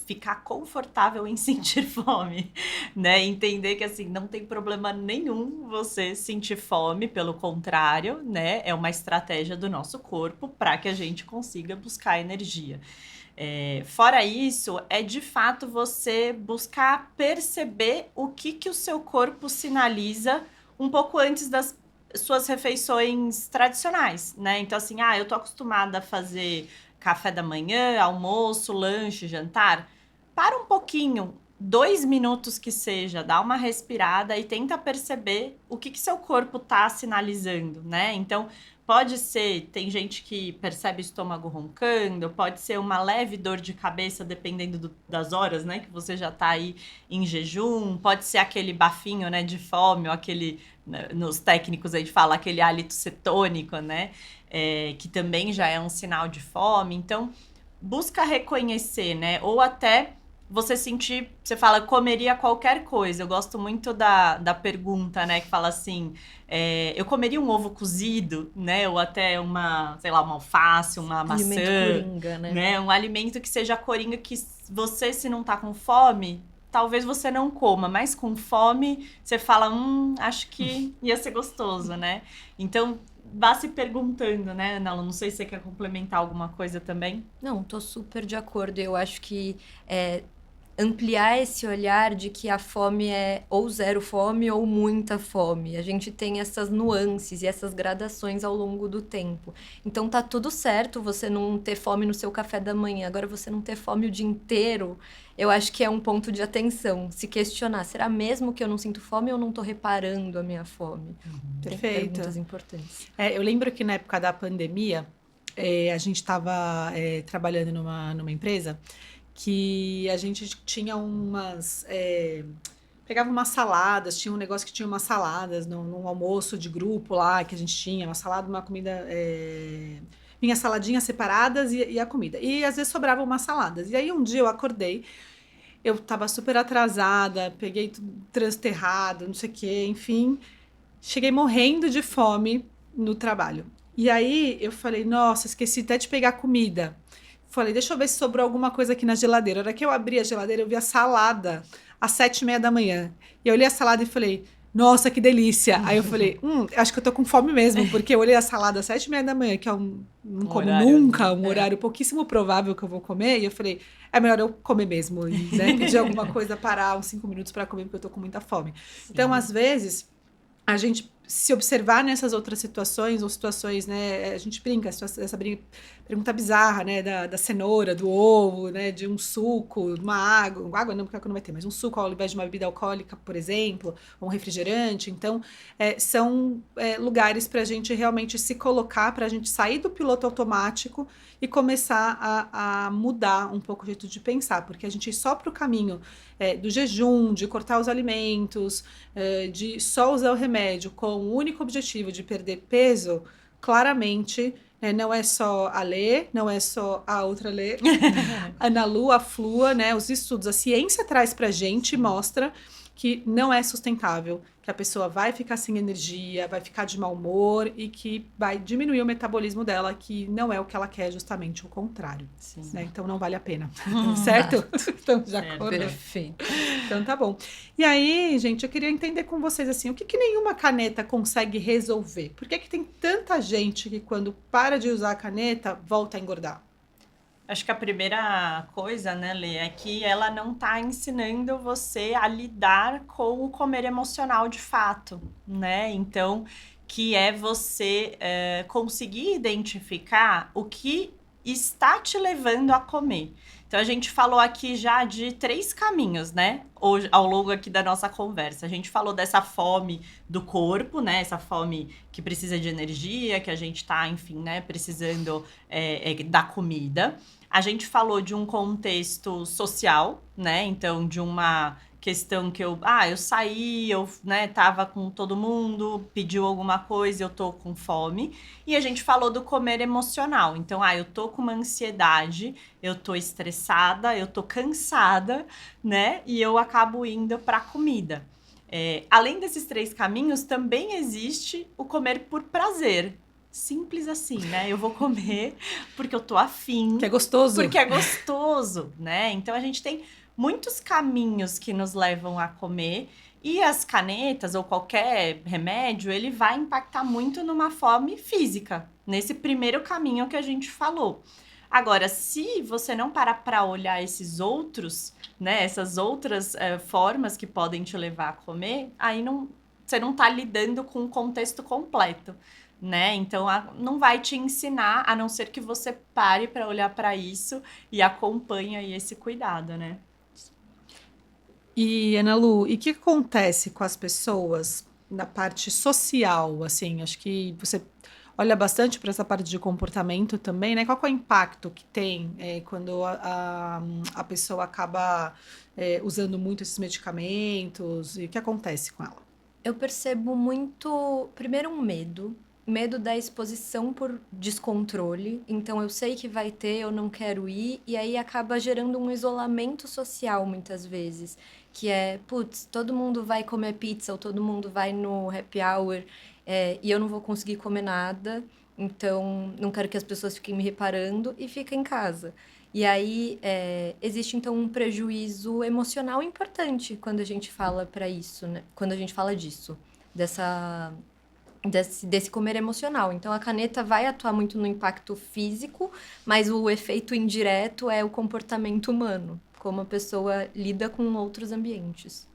ficar confortável em sentir fome, né? Entender que, assim, não tem problema nenhum você sentir fome, pelo contrário, né? É uma estratégia do nosso corpo para que a gente consiga buscar energia. Fora isso, é de fato você buscar perceber o que o seu corpo sinaliza um pouco antes das suas refeições tradicionais, né? Então, assim, eu tô acostumada a fazer café da manhã, almoço, lanche, jantar. Para um pouquinho, 2 minutos que seja, dá uma respirada e tenta perceber o que seu corpo tá sinalizando, né? Então, pode ser, tem gente que percebe o estômago roncando, pode ser uma leve dor de cabeça, dependendo das horas, né, que você já tá aí em jejum, pode ser aquele bafinho, né, de fome, ou aquele, nos técnicos a gente fala, aquele hálito cetônico, né, que também já é um sinal de fome. Então, busca reconhecer, né, ou até você sentir, você fala, comeria qualquer coisa. Eu gosto muito da pergunta, né, que fala assim, eu comeria um ovo cozido, né, ou até uma, sei lá, uma alface, uma maçã. Alimento coringa, né? Um alimento que seja coringa, que você, se não tá com fome, talvez você não coma, mas com fome, você fala, acho que ia ser gostoso, né? Então, vá se perguntando, né, Ana Lu? Não sei se você quer complementar alguma coisa também. Não, tô super de acordo. Eu acho que ampliar esse olhar de que a fome é ou zero fome ou muita fome. A gente tem essas nuances e essas gradações ao longo do tempo. Então tá tudo certo você não ter fome no seu café da manhã. Agora você não ter fome o dia inteiro, eu acho que é um ponto de atenção. Se questionar, será mesmo que eu não sinto fome ou não tô reparando a minha fome? Tem Perfeito. perguntas importantes. Eu lembro que na época da pandemia, a gente estava trabalhando numa empresa que a gente tinha pegava umas saladas, tinha um negócio que tinha umas saladas num almoço de grupo lá que a gente tinha, uma salada, uma comida. Vinha saladinhas separadas e a comida. E às vezes sobravam umas saladas. E aí um dia eu acordei, eu tava super atrasada, peguei tudo trânsito errado, não sei o quê, enfim. Cheguei morrendo de fome no trabalho. E aí eu falei, nossa, esqueci até de pegar comida. Falei, deixa eu ver se sobrou alguma coisa aqui na geladeira. A hora que eu abri a geladeira, eu vi a salada às 7h30 da manhã. E eu olhei a salada e falei, nossa, que delícia. Aí eu falei, acho que eu tô com fome mesmo, porque eu olhei a salada às 7h30 da manhã, que é não como horário, nunca, né? um horário pouquíssimo provável que eu vou comer. E eu falei, é melhor eu comer mesmo. E, né, pedir alguma coisa, parar uns 5 minutos para comer, porque eu tô com muita fome. Então, às vezes, a gente se observar nessas outras situações, ou situações, né, a gente brinca, pergunta bizarra, né, da cenoura, do ovo, né, de um suco, de uma água não, porque não vai ter, mas um suco ao invés de uma bebida alcoólica, por exemplo, ou um refrigerante. Então, são lugares para a gente realmente se colocar, para a gente sair do piloto automático e começar a mudar um pouco o jeito de pensar, porque a gente ir só para o caminho do jejum, de cortar os alimentos, de só usar o remédio com o único objetivo de perder peso, claramente não é só a Lê, não é só a outra Lê, a Ana Lu, a Flua, né? Os estudos, a ciência traz pra gente, mostra que não é sustentável, que a pessoa vai ficar sem energia, vai ficar de mau humor e que vai diminuir o metabolismo dela, que não é o que ela quer, justamente o contrário. Sim. Né? Então não vale a pena, certo? Então, de acordo? Perfeito. Então tá bom. E aí, gente, eu queria entender com vocês assim, o que nenhuma caneta consegue resolver? Por que tem tanta gente que quando para de usar a caneta, volta a engordar? Acho que a primeira coisa, né, Lê, é que ela não tá ensinando você a lidar com o comer emocional de fato, né? Então, que é você conseguir identificar o que está te levando a comer. Então, a gente falou aqui já de 3 caminhos, né? Hoje, ao longo aqui da nossa conversa. A gente falou dessa fome do corpo, né? Essa fome que precisa de energia, que a gente tá, enfim, né? Precisando da comida. A gente falou de um contexto social, né? Então, de uma questão que eu saí, eu, né, tava com todo mundo, pediu alguma coisa, eu tô com fome. E a gente falou do comer emocional. Então, eu tô com uma ansiedade, eu tô estressada, eu tô cansada, né? E eu acabo indo pra comida. Além desses 3 caminhos, também existe o comer por prazer. Simples assim, né? Eu vou comer porque eu tô afim. Que é gostoso. Porque é gostoso, né? Então a gente tem muitos caminhos que nos levam a comer. E as canetas ou qualquer remédio, ele vai impactar muito numa fome física. Nesse primeiro caminho que a gente falou. Agora, se você não parar para olhar esses outros, né? Essas outras formas que podem te levar a comer, aí você não tá lidando com o contexto completo. Né? Então, não vai te ensinar, a não ser que você pare para olhar para isso e acompanhe aí esse cuidado, né? E, Ana Lu, e o que acontece com as pessoas na parte social, assim? Acho que você olha bastante para essa parte de comportamento também, né? Qual que é o impacto que tem quando a pessoa acaba usando muito esses medicamentos? E o que acontece com ela? Eu percebo muito, primeiro, um medo da exposição por descontrole. Então, eu sei que vai ter, eu não quero ir, e aí acaba gerando um isolamento social muitas vezes. Que é, putz, todo mundo vai comer pizza ou todo mundo vai no happy hour e eu não vou conseguir comer nada, então não quero que as pessoas fiquem me reparando e fica em casa. E aí existe então um prejuízo emocional importante quando a gente fala para isso, né? Quando a gente fala disso, dessa desse comer emocional. Então, a caneta vai atuar muito no impacto físico, mas o efeito indireto é o comportamento humano, como a pessoa lida com outros ambientes.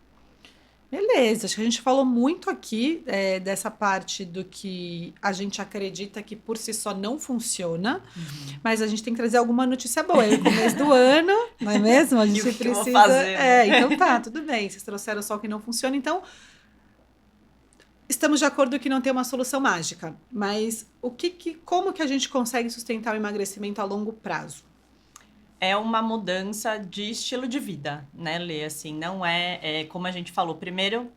Beleza, acho que a gente falou muito aqui dessa parte do que a gente acredita que por si só não funciona, mas a gente tem que trazer alguma notícia boa. É o começo do ano, não é mesmo? A E o gente que eu vou precisa. fazer, né? Então tá, tudo bem. Vocês trouxeram só o que não funciona, então estamos de acordo que não tem uma solução mágica. Mas como que a gente consegue sustentar o emagrecimento a longo prazo? É uma mudança de estilo de vida, né, Lê? Assim, não como a gente falou, primeiro,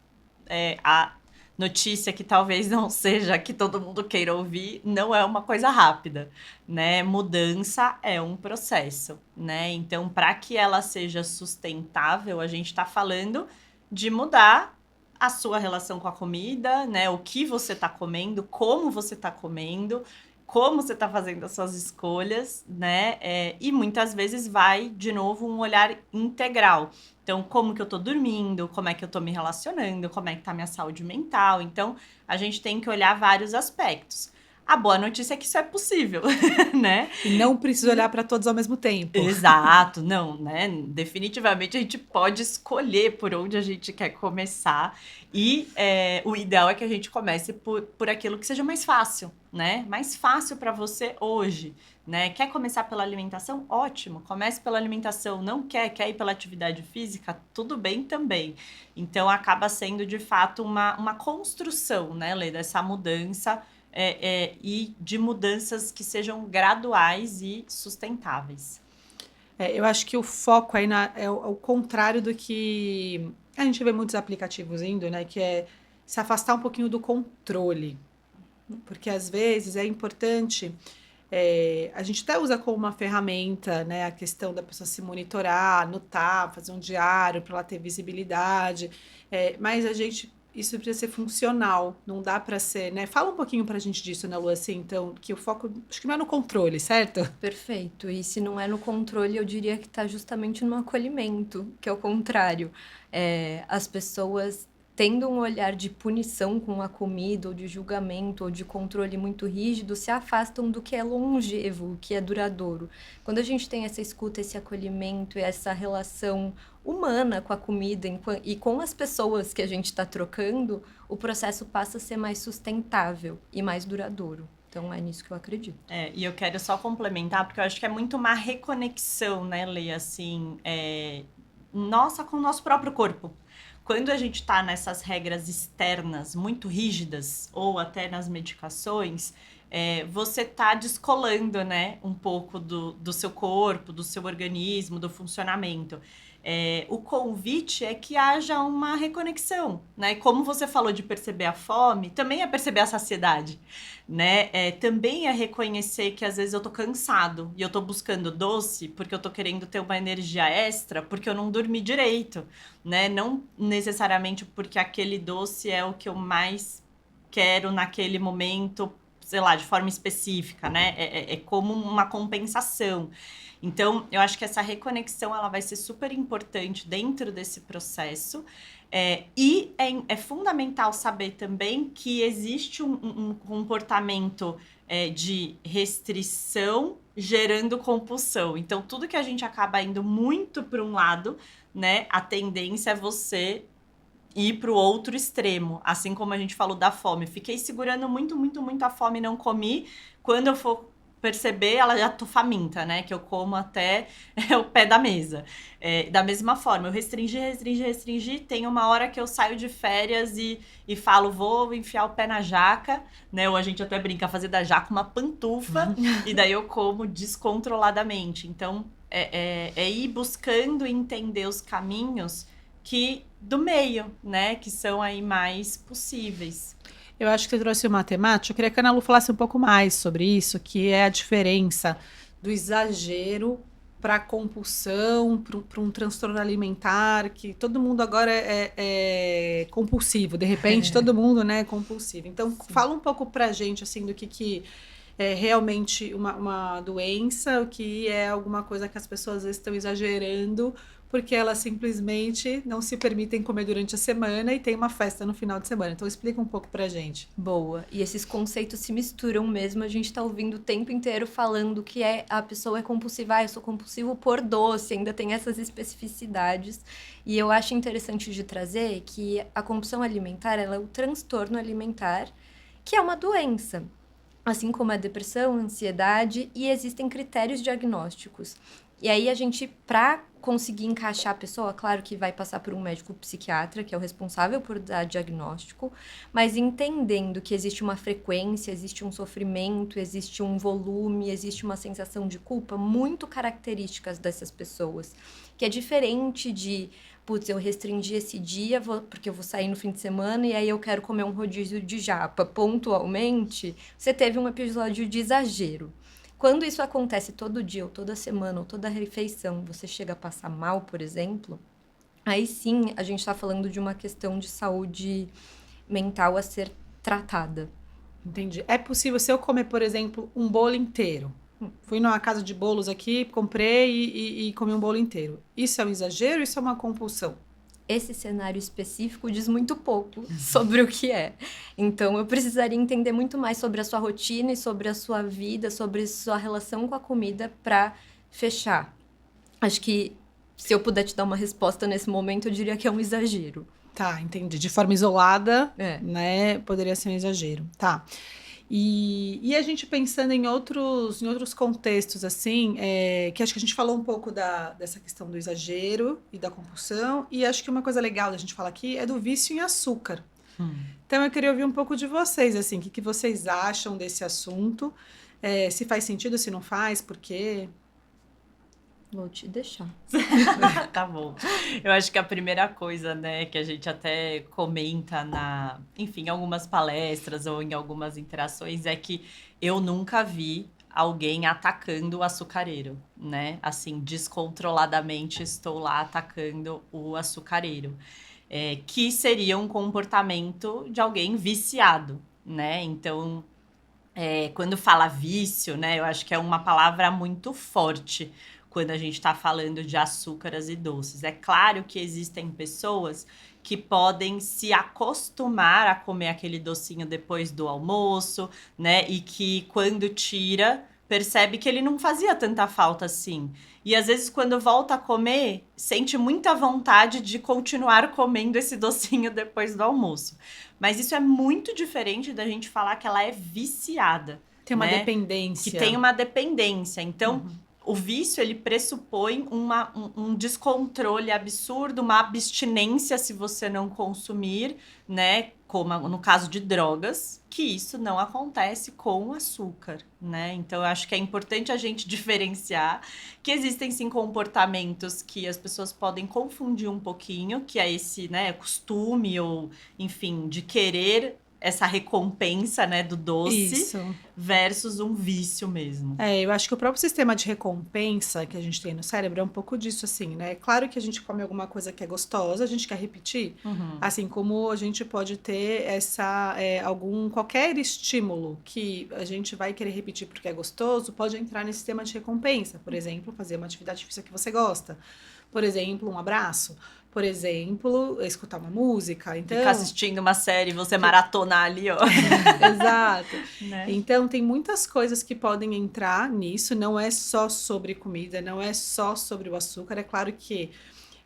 a notícia que talvez não seja a que todo mundo queira ouvir, não é uma coisa rápida, né? Mudança é um processo, né? Então, para que ela seja sustentável, a gente está falando de mudar a sua relação com a comida, né? O que você está comendo, como você está comendo, como você está fazendo as suas escolhas, né? E muitas vezes vai, de novo, um olhar integral. Então, como que eu tô dormindo, como é que eu tô me relacionando, como é que tá a minha saúde mental. Então, a gente tem que olhar vários aspectos. A boa notícia é que isso é possível, né? E não precisa olhar para todos ao mesmo tempo. Exato, não, né? Definitivamente a gente pode escolher por onde a gente quer começar. E o ideal é que a gente comece por aquilo que seja mais fácil, né? Mais fácil para você hoje, né? Quer começar pela alimentação? Ótimo, comece pela alimentação. Não quer ir pela atividade física? Tudo bem também. Então acaba sendo de fato uma construção, né, Lê, dessa mudança. E de mudanças que sejam graduais e sustentáveis. Eu acho que o foco aí é o contrário do que a gente vê muitos aplicativos indo, né? Que é se afastar um pouquinho do controle. Porque às vezes é importante, a gente até usa como uma ferramenta, né? A questão da pessoa se monitorar, anotar, fazer um diário para ela ter visibilidade. Mas isso precisa ser funcional, não dá para ser, né? Fala um pouquinho pra gente disso, né, Lu, assim, então, que o foco, acho que não é no controle, certo? Perfeito. E se não é no controle, eu diria que está justamente no acolhimento, que é o contrário. As pessoas tendo um olhar de punição com a comida, ou de julgamento, ou de controle muito rígido, se afastam do que é longevo, o que é duradouro. Quando a gente tem essa escuta, esse acolhimento e essa relação humana com a comida e com as pessoas que a gente está trocando, o processo passa a ser mais sustentável e mais duradouro. Então, é nisso que eu acredito. E eu quero só complementar, porque eu acho que é muito uma reconexão, né, Lê, assim, nossa com o nosso próprio corpo. Quando a gente está nessas regras externas muito rígidas, ou até nas medicações, você está descolando, né, um pouco do seu corpo, do seu organismo, do funcionamento. O convite é que haja uma reconexão, né? Como você falou de perceber a fome, também é perceber a saciedade, né? Também é reconhecer que às vezes eu tô cansado e eu tô buscando doce porque eu tô querendo ter uma energia extra, porque eu não dormi direito, né? Não necessariamente porque aquele doce é o que eu mais quero naquele momento, sei lá, de forma específica, né? É como uma compensação. Então, eu acho que essa reconexão ela vai ser super importante dentro desse processo. E é fundamental saber também que existe um comportamento de restrição gerando compulsão. Então, tudo que a gente acaba indo muito para um lado, né? A tendência é você ir para o outro extremo. Assim como a gente falou da fome. Fiquei segurando muito, muito, muito a fome e não comi. Quando eu for perceber, ela já tô faminta, né? Que eu como até o pé da mesa. Da mesma forma, eu restringi. Tem uma hora que eu saio de férias e falo, vou enfiar o pé na jaca, né? Ou a gente até brinca, fazer da jaca uma pantufa. E daí eu como descontroladamente. Então, ir buscando entender os caminhos do meio, né? Que são aí mais possíveis. Eu acho que você trouxe uma temática, eu queria que a Ana Lu falasse um pouco mais sobre isso, que é a diferença do exagero para compulsão, para um transtorno alimentar, que todo mundo agora é compulsivo, de repente todo mundo, né, é compulsivo. Então, fala um pouco pra gente, assim, do que é realmente uma doença, o que é alguma coisa que as pessoas às vezes estão exagerando, porque elas simplesmente não se permitem comer durante a semana e tem uma festa no final de semana. Então explica um pouco pra gente. Boa. E esses conceitos se misturam mesmo. A gente tá ouvindo o tempo inteiro falando que a pessoa é compulsiva. Ah, eu sou compulsivo por doce. Ainda tem essas especificidades. E eu acho interessante de trazer que a compulsão alimentar, ela é o transtorno alimentar, que é uma doença. Assim como a depressão, a ansiedade, e existem critérios diagnósticos. E aí a gente, para conseguir encaixar a pessoa, claro que vai passar por um médico psiquiatra, que é o responsável por dar diagnóstico, mas entendendo que existe uma frequência, existe um sofrimento, existe um volume, existe uma sensação de culpa muito características dessas pessoas, que é diferente de, putz, eu restringi esse dia porque eu vou sair no fim de semana e aí eu quero comer um rodízio de japa pontualmente. Você teve um episódio de exagero. Quando isso acontece todo dia, ou toda semana, ou toda refeição, você chega a passar mal, por exemplo, aí sim a gente está falando de uma questão de saúde mental a ser tratada. Entendi. É possível se eu comer, por exemplo, um bolo inteiro. Fui numa casa de bolos aqui, comprei e comi um bolo inteiro. Isso é um exagero ou isso é uma compulsão? Esse cenário específico diz muito pouco sobre o que é. Então, eu precisaria entender muito mais sobre a sua rotina e sobre a sua vida, sobre sua relação com a comida para fechar. Acho que se eu puder te dar uma resposta nesse momento, eu diria que é um exagero. Tá, entendi. De forma isolada, É. né, poderia ser um exagero. Tá. E a gente pensando em outros contextos, assim, que acho que a gente falou um pouco dessa questão do exagero e da compulsão, e acho que uma coisa legal da gente falar aqui é do vício em açúcar. Então, eu queria ouvir um pouco de vocês, assim, o que vocês acham desse assunto, se faz sentido, se não faz, por quê? Vou te deixar. Tá bom. Eu acho que a primeira coisa, né, que a gente até comenta enfim, em algumas palestras ou em algumas interações é que eu nunca vi alguém atacando o açucareiro, né? Assim, descontroladamente estou lá atacando o açucareiro. Que seria um comportamento de alguém viciado, né? Então, quando fala vício, né, eu acho que é uma palavra muito forte quando a gente está falando de açúcares e doces. É claro que existem pessoas que podem se acostumar a comer aquele docinho depois do almoço, né, e que quando tira, percebe que ele não fazia tanta falta assim. E às vezes, quando volta a comer, sente muita vontade de continuar comendo esse docinho depois do almoço. Mas isso é muito diferente da gente falar que ela é viciada. Tem uma né? dependência. Que tem uma dependência. Então, o vício, ele pressupõe um descontrole absurdo, uma abstinência se você não consumir, né? Como no caso de drogas, que isso não acontece com o açúcar, né? Então, eu acho que é importante a gente diferenciar que existem, sim, comportamentos que as pessoas podem confundir um pouquinho, que é esse, né, costume ou, enfim, de querer essa recompensa, né, do doce, Isso. versus um vício mesmo. Eu acho que o próprio sistema de recompensa que a gente tem no cérebro é um pouco disso, assim, né? Claro que a gente come alguma coisa que é gostosa, a gente quer repetir, assim como a gente pode ter qualquer estímulo que a gente vai querer repetir porque é gostoso, pode entrar nesse sistema de recompensa. Por exemplo, fazer uma atividade física que você gosta. Por exemplo, um abraço. Por exemplo, escutar uma música. Então, ficar assistindo uma série, você maratonar ali, ó. Exato. Né? Então, tem muitas coisas que podem entrar nisso. Não é só sobre comida, não é só sobre o açúcar. É claro que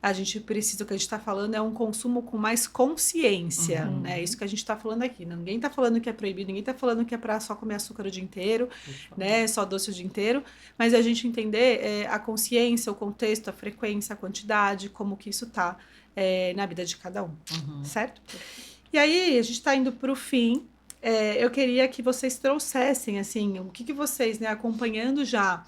a gente precisa, o que a gente está falando é um consumo com mais consciência, né? É isso que a gente está falando aqui. Ninguém está falando que é proibido, ninguém está falando que é para só comer açúcar o dia inteiro, né? Só doce o dia inteiro. Mas a gente entender a consciência, o contexto, a frequência, a quantidade, como que isso tá na vida de cada um, certo? E aí, a gente está indo para o fim. Eu queria que vocês trouxessem, assim, o que vocês, né, acompanhando já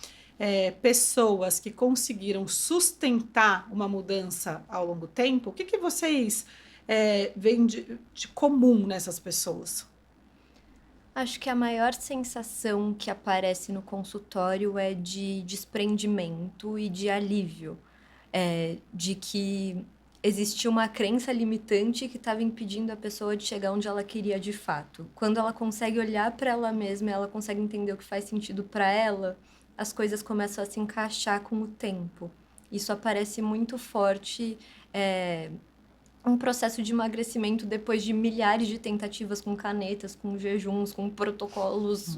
pessoas que conseguiram sustentar uma mudança ao longo do tempo, o que vocês veem de comum nessas pessoas? Acho que a maior sensação que aparece no consultório é de desprendimento e de alívio. De que existia uma crença limitante que estava impedindo a pessoa de chegar onde ela queria de fato. Quando ela consegue olhar para ela mesma, ela consegue entender o que faz sentido para ela, as coisas começam a se encaixar com o tempo. Isso aparece muito forte, um processo de emagrecimento depois de milhares de tentativas com canetas, com jejuns, com protocolos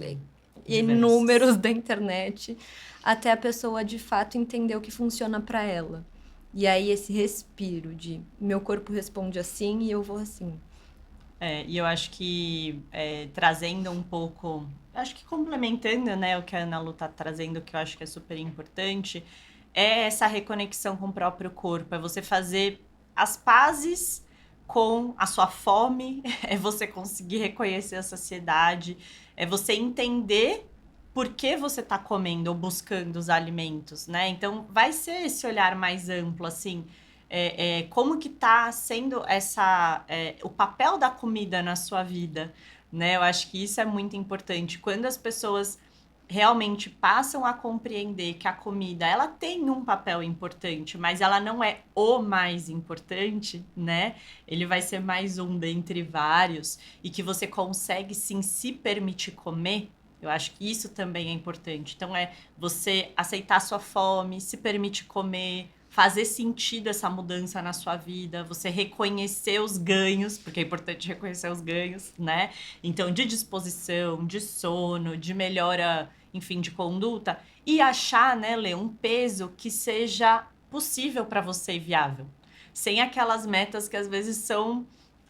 inúmeros da internet, até a pessoa de fato entender o que funciona para ela. E aí esse respiro de meu corpo responde assim e eu vou assim. E eu acho que trazendo um pouco, acho que complementando, né, o que a Ana Lu tá trazendo, que eu acho que é super importante, é essa reconexão com o próprio corpo, é você fazer as pazes com a sua fome, é você conseguir reconhecer a saciedade, é você entender por que você está comendo ou buscando os alimentos, né? Então, vai ser esse olhar mais amplo, assim, como que está sendo o papel da comida na sua vida, né? Eu acho que isso é muito importante. Quando as pessoas realmente passam a compreender que a comida, ela tem um papel importante, mas ela não é o mais importante, né? Ele vai ser mais um dentre vários e que você consegue sim se permitir comer. Eu acho que isso também é importante. Então, é você aceitar a sua fome, se permitir comer, fazer sentido essa mudança na sua vida, você reconhecer os ganhos, porque é importante reconhecer os ganhos, né? Então, de disposição, de sono, de melhora, enfim, de conduta, e achar, né, Lê, um peso que seja possível para você e viável. Sem aquelas metas que às vezes são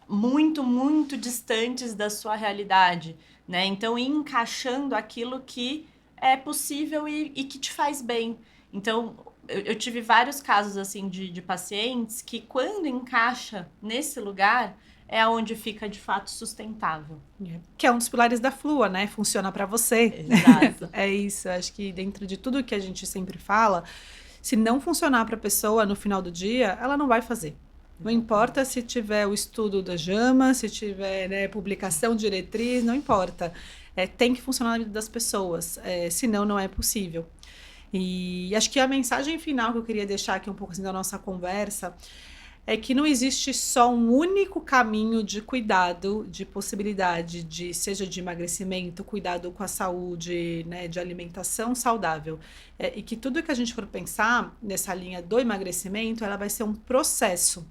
muito, muito distantes da sua realidade, né? Então, ir encaixando aquilo que é possível e que te faz bem. Então, eu tive vários casos, assim, de pacientes que, quando encaixa nesse lugar, é onde fica, de fato, sustentável. Que é um dos pilares da Flua, né? Funciona para você. Exato. É isso, acho que dentro de tudo que a gente sempre fala, se não funcionar para a pessoa no final do dia, ela não vai fazer. Não importa se tiver o estudo da JAMA, se tiver, né, publicação, diretriz, não importa. Tem que funcionar na vida das pessoas, senão não é possível. E acho que a mensagem final que eu queria deixar aqui um pouco assim da nossa conversa é que não existe só um único caminho de cuidado, de possibilidade de, seja de emagrecimento, cuidado com a saúde, né, de alimentação saudável. E que tudo que a gente for pensar nessa linha do emagrecimento, ela vai ser um processo.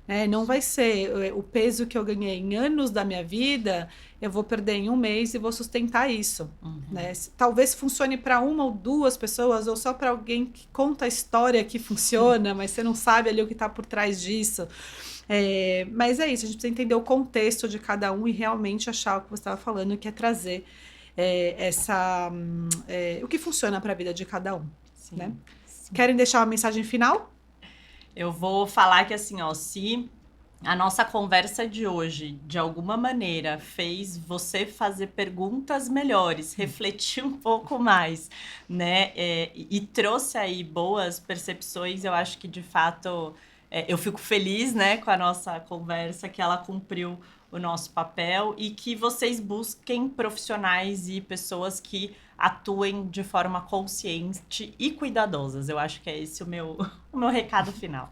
Né? Não vai ser o peso que eu ganhei em anos da minha vida, eu vou perder em um mês e vou sustentar isso. Né? Talvez funcione para uma ou duas pessoas, ou só para alguém que conta a história que funciona, mas você não sabe ali o que está por trás disso. Mas é isso, a gente precisa entender o contexto de cada um e realmente achar o que você estava falando, que é trazer o que funciona para a vida de cada um. Sim, né? sim. Querem deixar uma mensagem final? Eu vou falar que, assim, ó, se a nossa conversa de hoje, de alguma maneira, fez você fazer perguntas melhores, refletir um pouco mais, né? E trouxe aí boas percepções, eu acho que, de fato, eu fico feliz, né, com a nossa conversa, que ela cumpriu o nosso papel e que vocês busquem profissionais e pessoas que atuem de forma consciente e cuidadosas. Eu acho que é esse o meu recado final.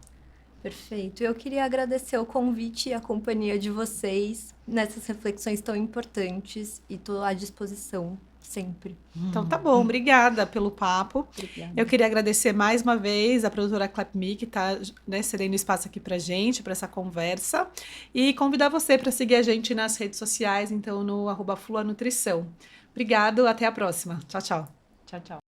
Perfeito. Eu queria agradecer o convite e a companhia de vocês nessas reflexões tão importantes e estou à disposição sempre. Então tá bom, obrigada pelo papo. Obrigada. Eu queria agradecer mais uma vez a produtora Clapme, que está, né, cedendo espaço aqui pra gente, para essa conversa. E convidar você para seguir a gente nas redes sociais, então no @FluaNutrição. Obrigado, até a próxima. Tchau, tchau. Tchau, tchau.